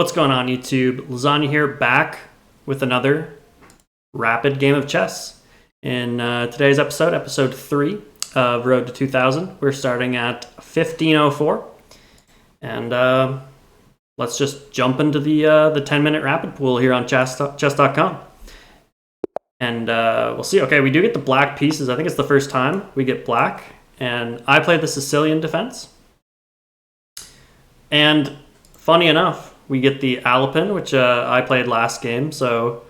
What's going on, YouTube? Lasagna here, back with another rapid game of chess. In today's episode 3 of Road to 2000, we're starting at 1504. And let's just jump into the 10-minute rapid pool here on chess.com. And we'll see. Okay, we do get the black pieces. I think it's the first time we get black. And I played the Sicilian defense. And funny enough, we get the Alapin, which I played last game, so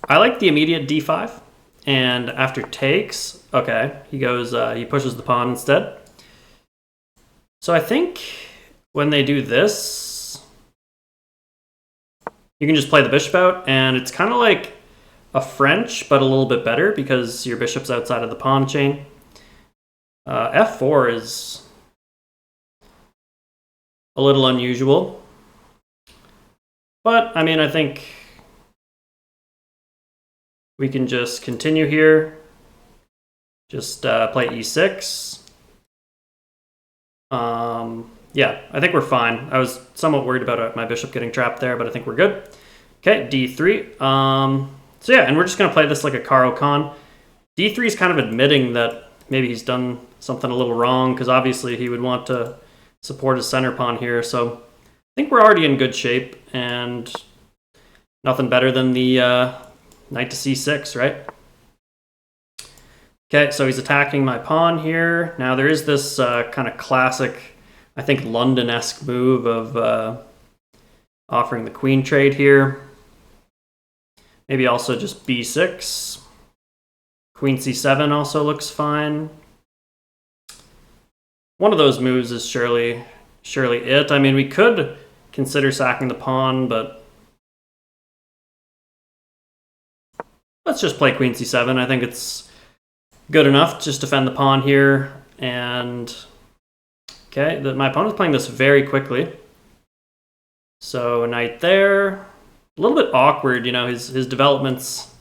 I like the immediate d5. And after takes, okay, he goes, he pushes the pawn instead. So I think when they do this, you can just play the bishop out, and it's kind of like a French, but a little bit better because your bishop's outside of the pawn chain. F4 is a little unusual. But, I mean, I think we can just continue here. Just play e6. Yeah, I think we're fine. I was somewhat worried about my bishop getting trapped there, but I think we're good. Okay, d3. So yeah, and we're just going to play this like a Caro-Kann. d3 is kind of admitting that maybe he's done something a little wrong, because obviously he would want to support his center pawn here, so I think we're already in good shape, and nothing better than the knight to c6, right? Okay, so he's attacking my pawn here. Now there is this kind of classic, I think, London-esque move of offering the queen trade here. Maybe also just b6. Queen c7 also looks fine. One of those moves is surely it. I mean, we could consider sacking the pawn, but let's just play queen c7. I think it's good enough to just defend the pawn here. And okay, my opponent's playing this very quickly. So knight there. A little bit awkward, you know, his developments,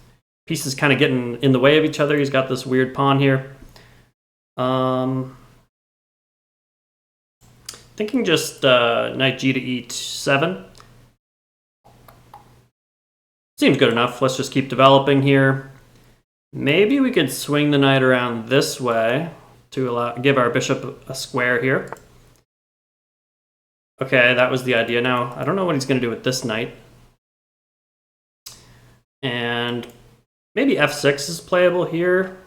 pieces kind of getting in the way of each other. He's got this weird pawn here. Thinking just knight g to e7. Seems good enough. Let's just keep developing here. Maybe we could swing the knight around this way to give our bishop a square here. Okay, that was the idea. Now, I don't know what he's going to do with this knight. And maybe f6 is playable here.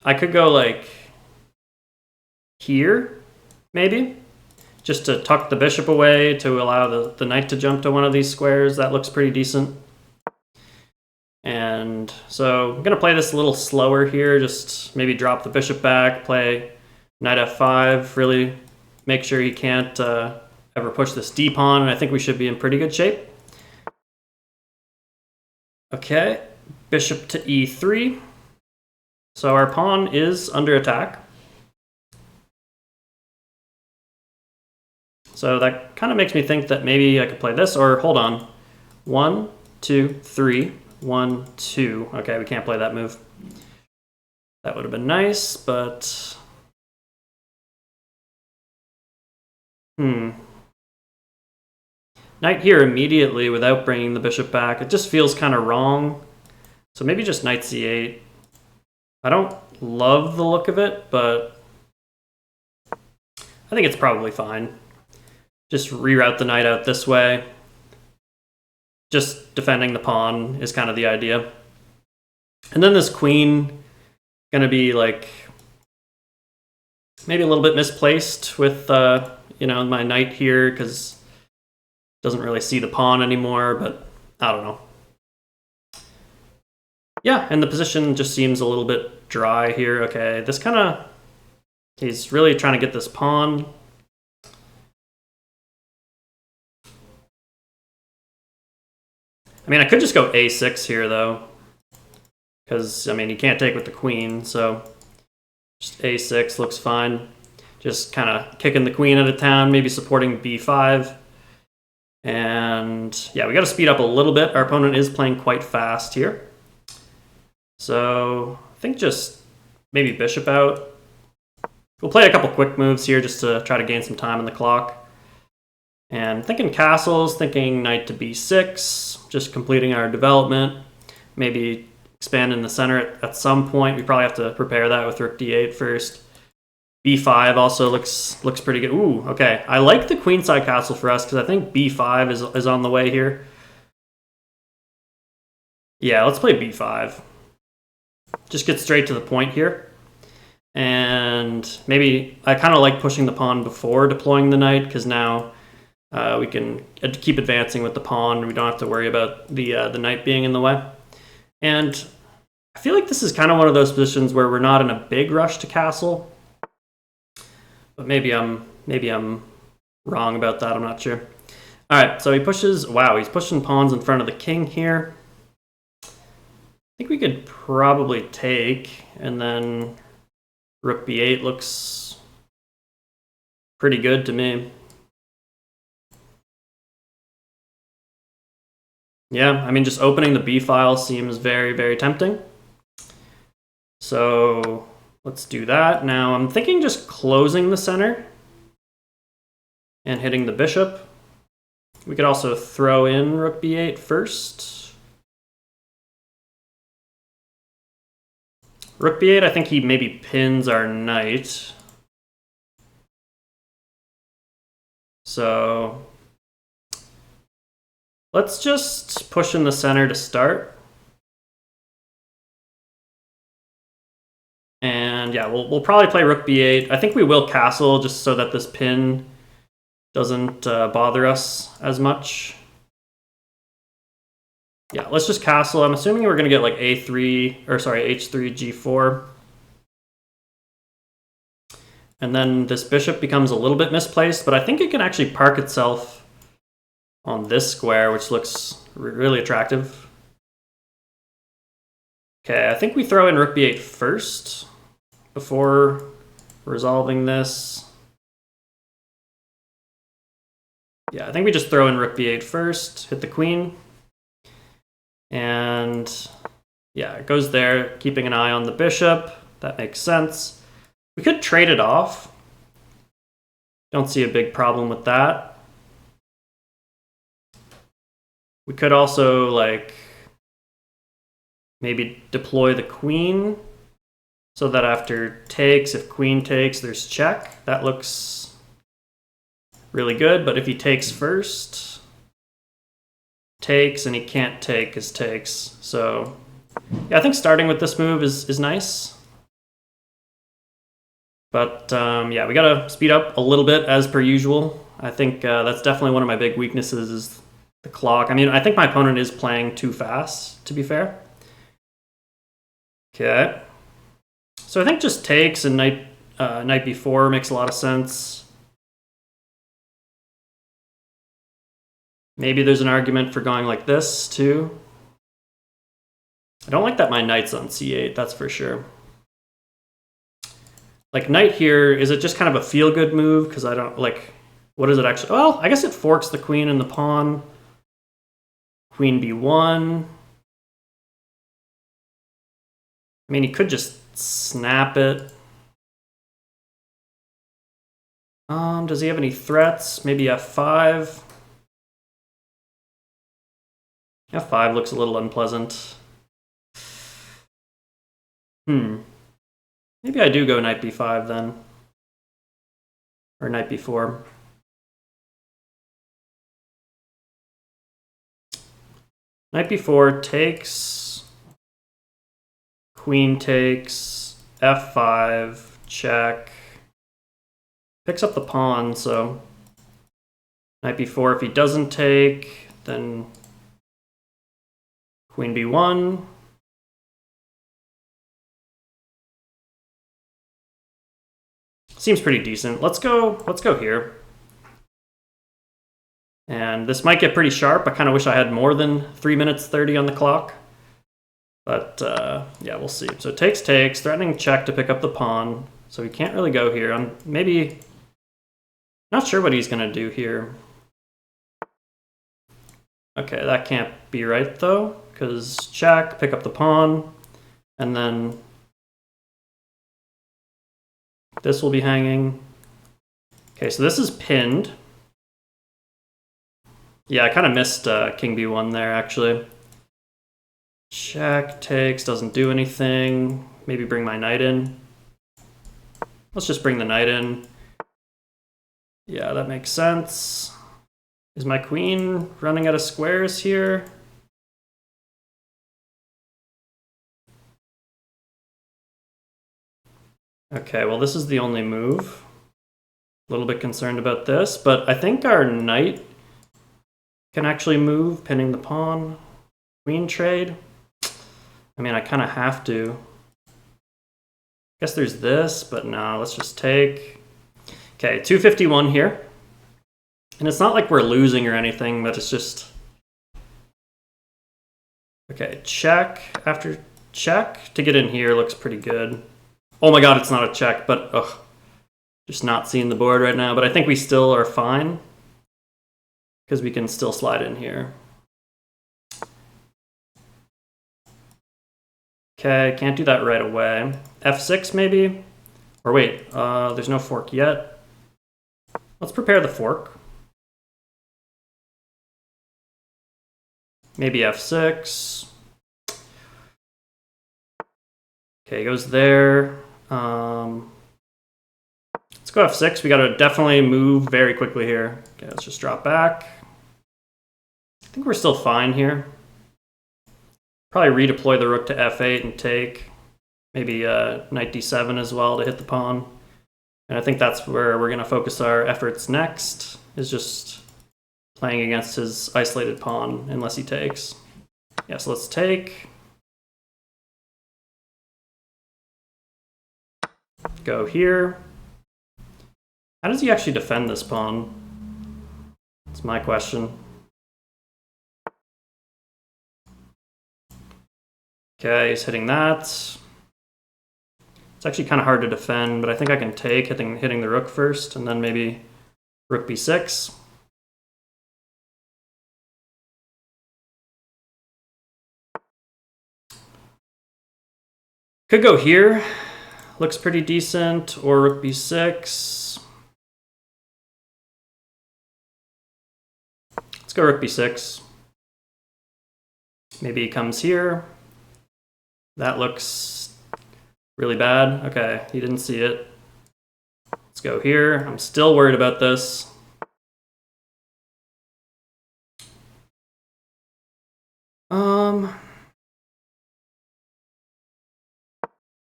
I could go like here, maybe, just to tuck the bishop away to allow the knight to jump to one of these squares. That looks pretty decent. And so I'm going to play this a little slower here, just maybe drop the bishop back, play knight f5, really make sure he can't ever push this d-pawn, and I think we should be in pretty good shape. Okay, bishop to e3. So our pawn is under attack. So that kind of makes me think that maybe I could play this, or hold on. 1, 2, 3, 1, 2. Okay, we can't play that move. That would have been nice, but knight here immediately without bringing the bishop back. It just feels kind of wrong. So maybe just knight c8. I don't love the look of it, but I think it's probably fine. Just reroute the knight out this way. Just defending the pawn is kind of the idea. And then this queen gonna be like maybe a little bit misplaced with you know, my knight here, because doesn't really see the pawn anymore, but I don't know. Yeah, and the position just seems a little bit dry here. Okay, this kind of, he's really trying to get this pawn. I mean, I could just go a6 here, though, because, I mean, you can't take with the queen, so just a6 looks fine. Just kind of kicking the queen out of town, maybe supporting b5. And yeah, we got to speed up a little bit. Our opponent is playing quite fast here. So I think just maybe bishop out. We'll play a couple quick moves here just to try to gain some time on the clock. And thinking castles, thinking knight to b6, just completing our development. Maybe expand in the center at some point. We probably have to prepare that with rook d8 first. b5 also looks pretty good. Ooh, okay. I like the queenside castle for us because I think b5 is on the way here. Yeah, let's play b5. Just get straight to the point here. And maybe I kind of like pushing the pawn before deploying the knight because now we can keep advancing with the pawn. We don't have to worry about the knight being in the way. And I feel like this is kind of one of those positions where we're not in a big rush to castle. But maybe I'm wrong about that. I'm not sure. All right, so he pushes. Wow, he's pushing pawns in front of the king here. I think we could probably take, and then rook b8 looks pretty good to me. Yeah, I mean, just opening the b file seems very, very tempting. So let's do that. Now I'm thinking just closing the center and hitting the bishop. We could also throw in rook b8 first. Rook b8, I think he maybe pins our knight. So let's just push in the center to start. And yeah, we'll probably play rook b8. I think we will castle just so that this pin doesn't bother us as much. Yeah, let's just castle. I'm assuming we're going to get like h3, g4. And then this bishop becomes a little bit misplaced, but I think it can actually park itself on this square, which looks really attractive. Okay, I think we throw in rook b8 first before resolving this. Yeah, I think we just throw in rook b8 first, hit the queen. And yeah, it goes there, keeping an eye on the bishop. That makes sense. We could trade it off. Don't see a big problem with that. We could also like maybe deploy the queen so that after takes, if queen takes, there's check. That looks really good, but if he takes first, takes, and he can't take his takes. So yeah, I think starting with this move is nice. But yeah, we gotta speed up a little bit as per usual. I think that's definitely one of my big weaknesses is the clock. I mean, I think my opponent is playing too fast, to be fair. Okay. So I think just takes and knight b4 makes a lot of sense. Maybe there's an argument for going like this, too. I don't like that my knight's on c8, that's for sure. Like, knight here, is it just kind of a feel-good move? Because I don't, like, what is it actually? Well, I guess it forks the queen and the pawn. Queen b1. I mean, he could just snap it. Does he have any threats? Maybe f5. f5 looks a little unpleasant. Maybe I do go knight b5 then. Or knight b4. Knight b4 takes. Queen takes. f5. Check. Picks up the pawn, so knight b4. If he doesn't take, then queen b1. Seems pretty decent. Let's go here. And this might get pretty sharp. I kind of wish I had more than 3 minutes 30 on the clock. But yeah, we'll see. So takes, threatening check to pick up the pawn. So he can't really go here. I'm maybe not sure what he's going to do here. Okay, that can't be right though, because check, pick up the pawn, and then this will be hanging. Okay, so this is pinned. Yeah, I kind of missed king b1 there, actually. Check, takes, doesn't do anything. Maybe bring my knight in. Let's just bring the knight in. Yeah, that makes sense. Is my queen running out of squares here? Okay, well, this is the only move. A little bit concerned about this, but I think our knight can actually move, pinning the pawn. Queen trade. I mean, I kind of have to. Guess there's this, but no, let's just take. Okay, 251 here. And it's not like we're losing or anything, but it's just... Okay, check after check. To get in here looks pretty good. Oh my god, it's not a check, but ugh. Just not seeing the board right now, but I think we still are fine. Because we can still slide in here. Okay, can't do that right away. F6 maybe? Or wait, there's no fork yet. Let's prepare the fork. Maybe F6. Okay, goes there. Let's go F6. We gotta definitely move very quickly here. Okay, let's just drop back. I think we're still fine here. Probably redeploy the rook to F8 and take. Maybe knight D7 as well to hit the pawn. And I think that's where we're gonna focus our efforts next, is just playing against his isolated pawn, unless he takes. Yeah, so let's take. Go here. How does he actually defend this pawn? That's my question. Okay, he's hitting that. It's actually kind of hard to defend, but I think I can take, hitting the rook first, and then maybe rook b6. Could go here. Looks pretty decent, or rook b6. Let's go rook b6. Maybe he comes here. That looks really bad. Okay, he didn't see it. Let's go here. I'm still worried about this.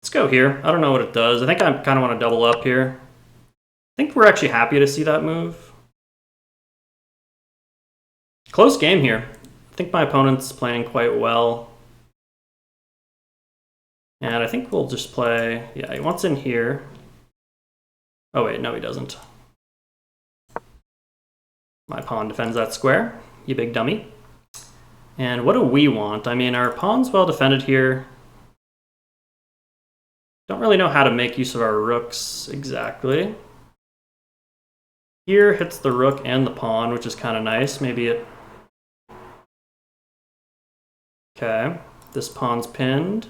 Let's go here. I don't know what it does. I think I kind of want to double up here. I think we're actually happy to see that move. Close game here. I think my opponent's playing quite well. And I think we'll just play... Yeah, he wants in here. Oh wait, no he doesn't. My pawn defends that square, you big dummy. And what do we want? I mean, our pawn's well defended here. Don't really know how to make use of our rooks exactly. Here hits the rook and the pawn, which is kind of nice. Maybe it... Okay, this pawn's pinned.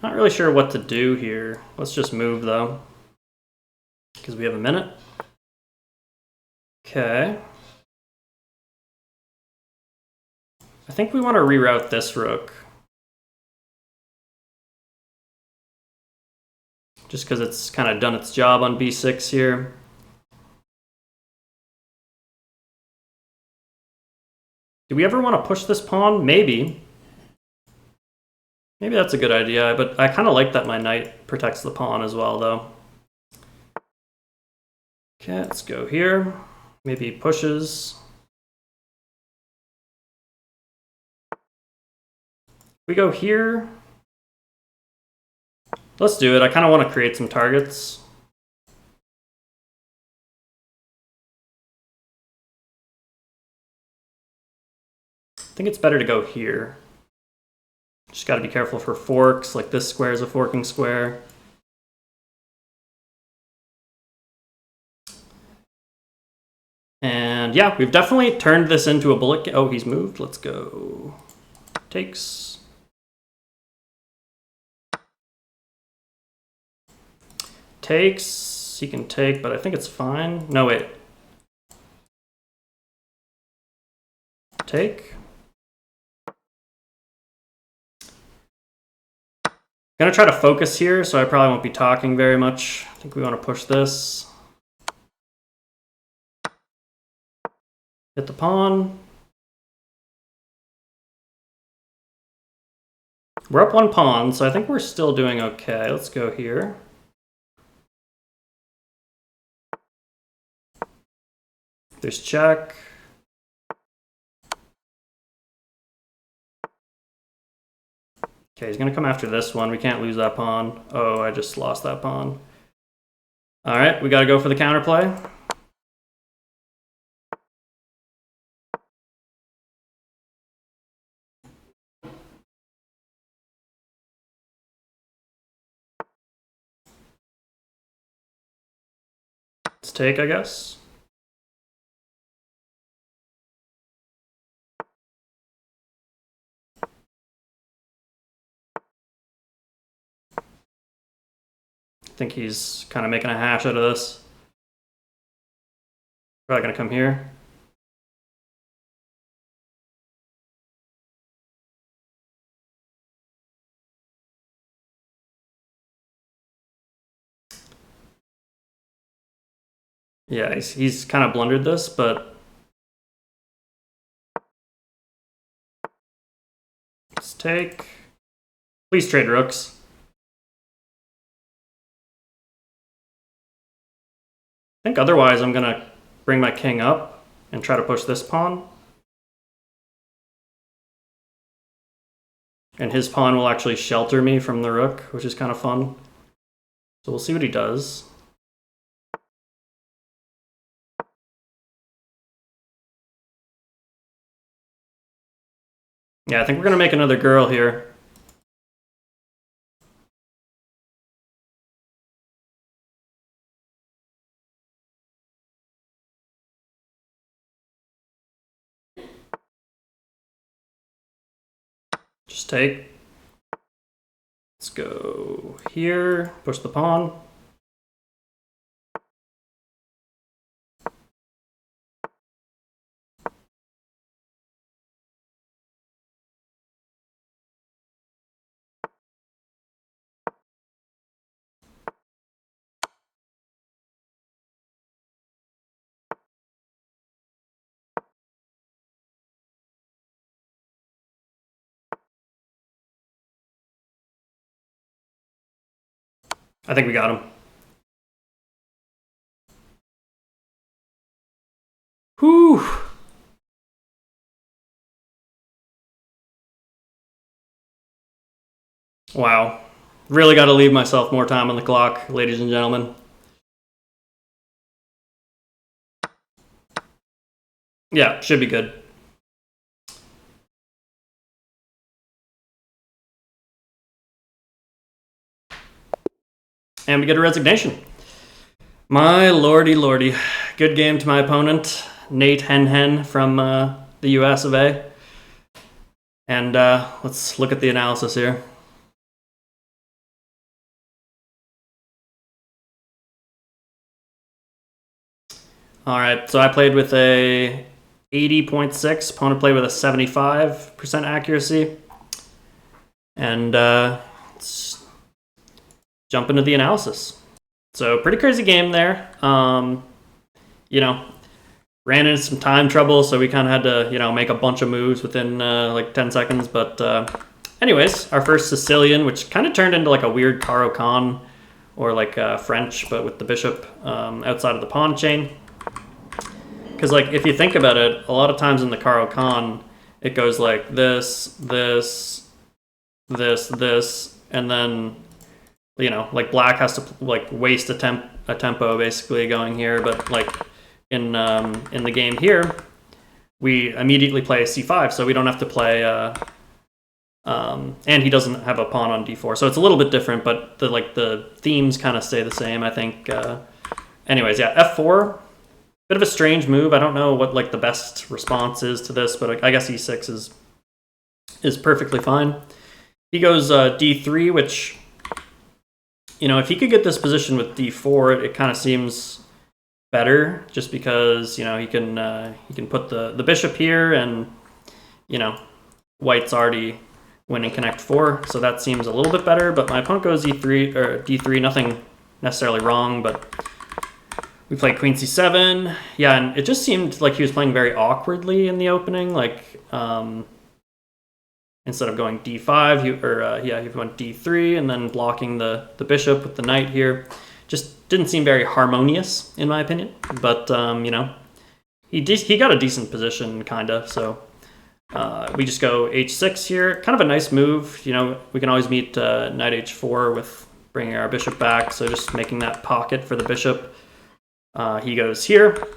Not really sure what to do here. Let's just move though, because we have a minute. Okay. I think we want to reroute this rook. Just because it's kind of done its job on b6 here. Do we ever want to push this pawn? Maybe. Maybe that's a good idea, but I kind of like that my knight protects the pawn as well, though. Okay, let's go here. Maybe he pushes. We go here. Let's do it. I kind of want to create some targets. I think it's better to go here. Just got to be careful for forks, like this square is a forking square. And yeah, we've definitely turned this into a bullet. Oh, he's moved. Let's go. Takes. Takes. So he can take, but I think it's fine. No, wait. Take. Gonna try to focus here, so I probably won't be talking very much. I think we want to push this. Hit the pawn. We're up one pawn, so I think we're still doing okay. Let's go here. There's check. Okay, he's gonna come after this one. We can't lose that pawn. Oh, I just lost that pawn. All right, we gotta go for the counterplay. Let's take, I guess. I think he's kind of making a hash out of this. Probably gonna come here. Yeah, he's kind of blundered this, but let's take. Please trade rooks. I think otherwise I'm gonna bring my king up and try to push this pawn. And his pawn will actually shelter me from the rook, which is kind of fun. So we'll see what he does. Yeah, I think we're gonna make another girl here. Just take. Let's go here, push the pawn. I think we got him. Whew. Wow. Really got to leave myself more time on the clock, ladies and gentlemen. Yeah, should be good. And we get a resignation. My lordy lordy. Good game to my opponent, Nate Hen from the US of A. And let's look at the analysis here. All right, so I played with a 80.6. Opponent played with a 75% accuracy. And let's jump into the analysis. So pretty crazy game there. You know, ran into some time trouble, so we kind of had to, you know, make a bunch of moves within like 10 seconds. But anyways, our first Sicilian, which kind of turned into like a weird Caro-Kann or like French, but with the bishop outside of the pawn chain. Because like if you think about it, a lot of times in the Caro-Kann, it goes like this, this, this, this, and then, you know, like black has to like waste a tempo basically going here, but like in the game here, we immediately play c5, so we don't have to play. And he doesn't have a pawn on d4, so it's a little bit different, but the themes kind of stay the same, I think. Anyways, yeah, f4, bit of a strange move. I don't know what like the best response is to this, but I guess e6 is perfectly fine. He goes d3, which if he could get this position with d4, it kind of seems better, just because he can put the bishop here, and white's already winning connect 4, so that seems a little bit better. But my opponent goes e3 or d3, nothing necessarily wrong, but we played queen c7. Yeah, and it just seemed like he was playing very awkwardly in the opening. Like instead of going d5, he went d3 and then blocking the bishop with the knight here. Just didn't seem very harmonious, in my opinion. But he got a decent position, kind of. So we just go h6 here. Kind of a nice move. We can always meet knight h4 with bringing our bishop back. So just making that pocket for the bishop. He goes here.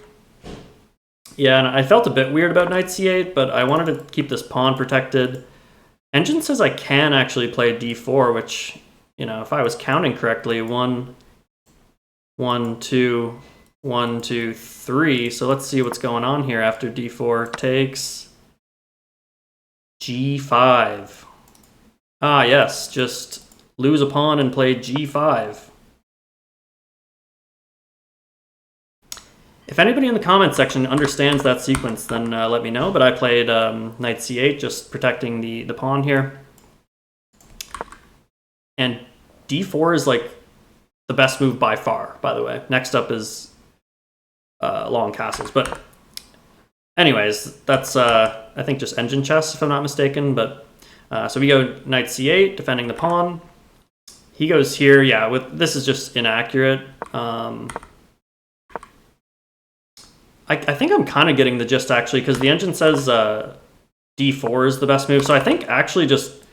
Yeah, and I felt a bit weird about knight c8, but I wanted to keep this pawn protected. Engine says I can actually play d4, which, if I was counting correctly, 1, 2, 1, 2, 3. So let's see what's going on here after d4 takes g5. Ah, yes, just lose a pawn and play g5. If anybody in the comments section understands that sequence, then let me know. But I played knight c8, just protecting the pawn here. And d4 is like the best move by far, by the way. Next up is long castles. But anyways, that's, I think, just engine chess, if I'm not mistaken. But so we go knight c8, defending the pawn. He goes here. Yeah, this is just inaccurate. I think I'm kind of getting the gist, actually, because the engine says d4 is the best move. So I think actually just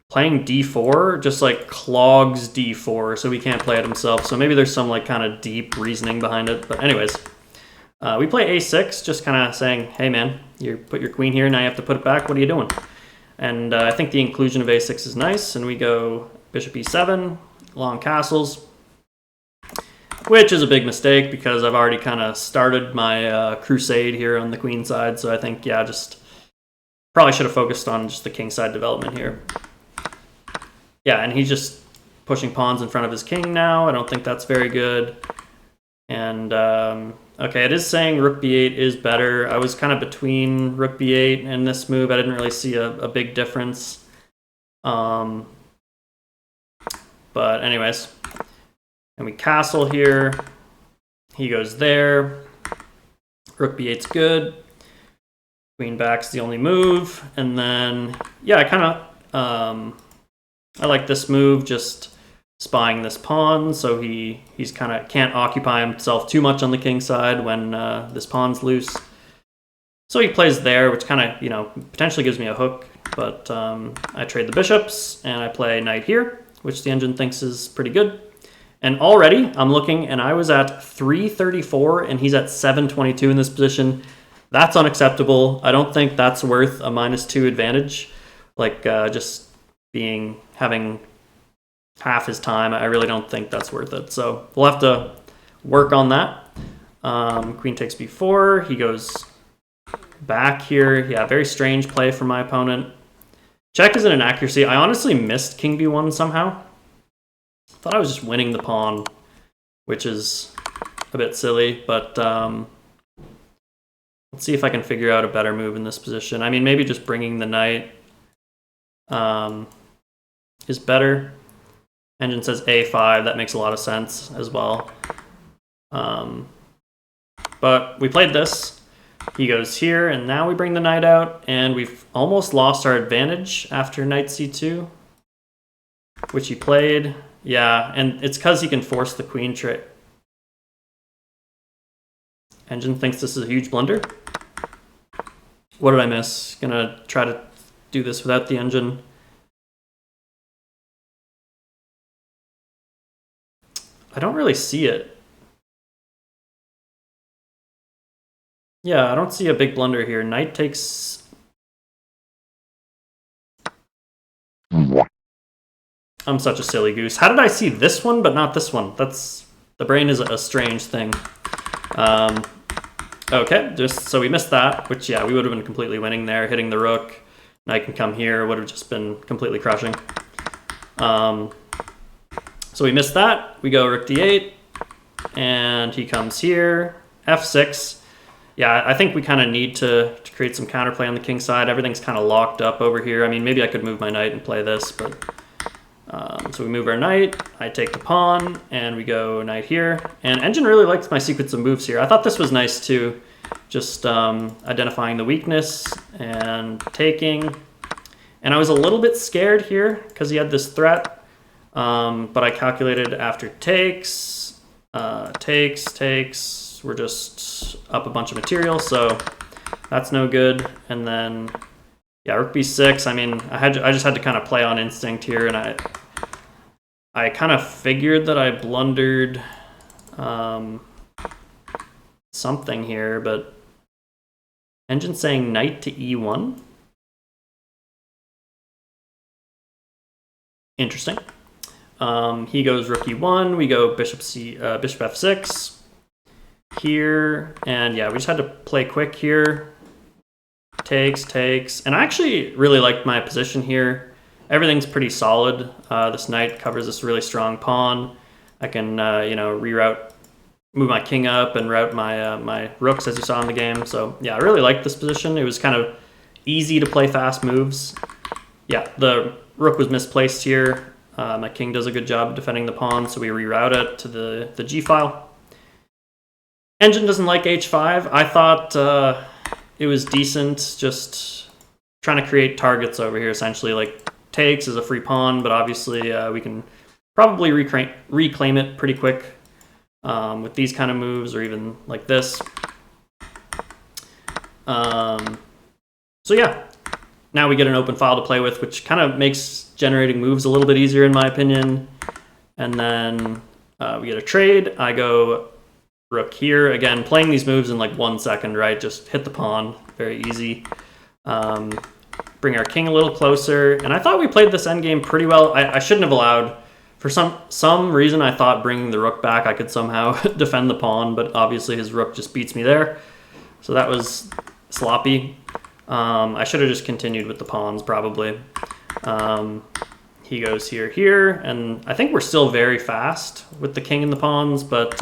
playing d4 just like clogs d4, so he can't play it himself. So maybe there's some like kind of deep reasoning behind it. But anyways, we play a6, just kind of saying, hey man, you put your queen here, now you have to put it back. What are you doing? And I think the inclusion of a6 is nice. And we go bishop e7, long castles. Which is a big mistake, because I've already kind of started my crusade here on the queen side. So I think, yeah, just probably should have focused on just the king side development here. Yeah, and he's just pushing pawns in front of his king now. I don't think that's very good. And, okay, it is saying rook b8 is better. I was kind of between rook b8 and this move. I didn't really see a big difference. But anyways. And we castle here. He goes there. Rook b8's good. Queen back's the only move. And then, yeah, I kind of, I like this move, just spying this pawn. So he's kind of can't occupy himself too much on the king side when this pawn's loose. So he plays there, which kind of, potentially gives me a hook. But I trade the bishops and I play knight here, which the engine thinks is pretty good. And already, I'm looking, and I was at 334, and he's at 722 in this position. That's unacceptable. I don't think that's worth a -2 advantage. Like, just having half his time, I really don't think that's worth it. So we'll have to work on that. Queen takes b4. He goes back here. Yeah, very strange play from my opponent. Check is an inaccuracy. I honestly missed king b1 somehow. Thought I was just winning the pawn, which is a bit silly, but let's see if I can figure out a better move in this position. I mean, maybe just bringing the knight is better. Engine says a5. That makes a lot of sense as well. But we played this. He goes here, and now we bring the knight out, and we've almost lost our advantage after knight c2, which he played. Yeah, and it's because he can force the queen trade. Engine thinks this is a huge blunder. What did I miss? Gonna try to do this without the engine. I don't really see it. Yeah, I don't see a big blunder here. Knight takes... I'm such a silly goose. How did I see this one but not this one? The brain is a strange thing. Okay, just so we missed that, which, yeah, we would have been completely winning there. Hitting the rook. Knight can come here, would have just been completely crushing. So So we missed that. We go rook d8, and he comes here. f6. Yeah, I think we kind of need to create some counterplay on the king side. Everything's kind of locked up over here. I mean, maybe I could move my knight and play this, but... so we move our knight, I take the pawn, and we go knight here. And Engine really likes my sequence of moves here. I thought this was nice too, just identifying the weakness and taking. And I was a little bit scared here because he had this threat, but I calculated after takes, takes, we're just up a bunch of material, so that's no good. And then, yeah, rook b6, I mean, I just had to kind of play on instinct here, and I kind of figured that I blundered something here, but Engine saying knight to e1. Interesting. He goes rook e1, we go bishop f6 here, and yeah, we just had to play quick here. Takes, and I actually really liked my position here. Everything's pretty solid. This knight covers this really strong pawn. I can, move my king up and route my rooks, as you saw in the game. So yeah, I really liked this position. It was kind of easy to play fast moves. Yeah, the rook was misplaced here. My king does a good job of defending the pawn, so we reroute it to the g file. Engine doesn't like h5. I thought it was decent, just trying to create targets over here, essentially. Like, takes is a free pawn, but obviously we can probably reclaim it pretty quick with these kind of moves, or even like this. So yeah, now we get an open file to play with, which kind of makes generating moves a little bit easier in my opinion. And then we get a trade. I go rook here. Again, playing these moves in like 1 second, right? Just hit the pawn, very easy. Bring our king a little closer. And I thought we played this endgame pretty well. I shouldn't have allowed, for some reason I thought bringing the rook back I could somehow defend the pawn, but obviously his rook just beats me there. So that was sloppy. I should have just continued with the pawns probably. He goes here, and I think we're still very fast with the king and the pawns, but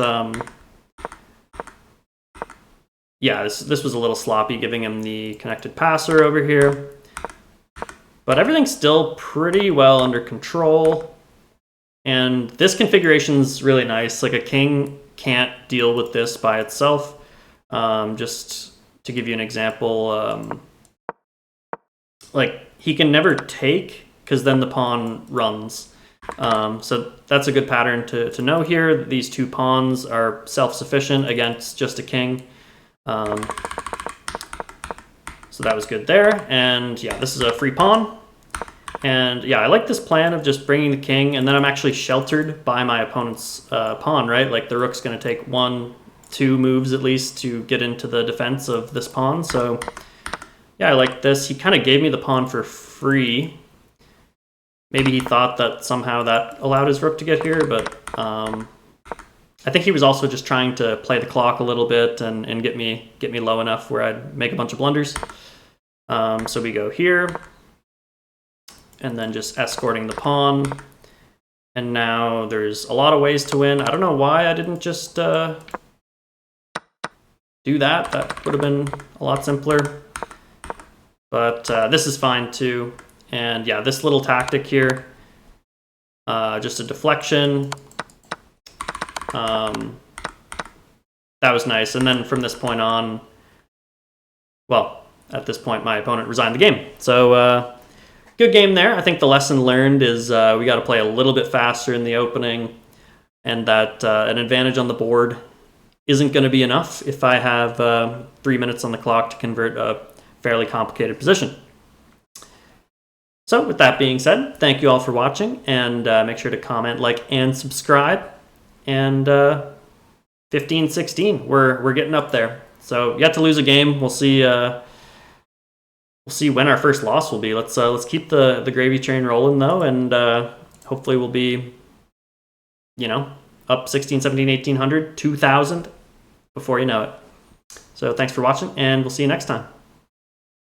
yeah, this was a little sloppy, giving him the connected passer over here. But everything's still pretty well under control. And this configuration's really nice. Like, a king can't deal with this by itself. Just to give you an example, like, he can never take, because then the pawn runs. So that's a good pattern to know here. These two pawns are self-sufficient against just a king. So that was good there. And yeah, this is a free pawn. And yeah, I like this plan of just bringing the king, and then I'm actually sheltered by my opponent's pawn, right? Like, the rook's going to take 1-2 moves at least to get into the defense of this pawn. So yeah, I like this. He kind of gave me the pawn for free. Maybe he thought that somehow that allowed his rook to get here, but I think he was also just trying to play the clock a little bit and get me low enough where I'd make a bunch of blunders. So we go here, and then just escorting the pawn. And now there's a lot of ways to win. I don't know why I didn't just do that. That would have been a lot simpler. But this is fine too. And yeah, this little tactic here, just a deflection. That was nice. And then from this point on, well, at this point, my opponent resigned the game. So good game there. I think the lesson learned is we got to play a little bit faster in the opening, and that an advantage on the board isn't going to be enough if I have 3 minutes on the clock to convert a fairly complicated position. So with that being said, thank you all for watching, and make sure to comment, like, and subscribe. And 15-16, we're getting up there. So yet to lose a game. We'll see when our first loss will be. Let's keep the gravy train rolling though, and hopefully we'll be, up 16, 17, 1800, 2000 before you know it. So thanks for watching, and we'll see you next time.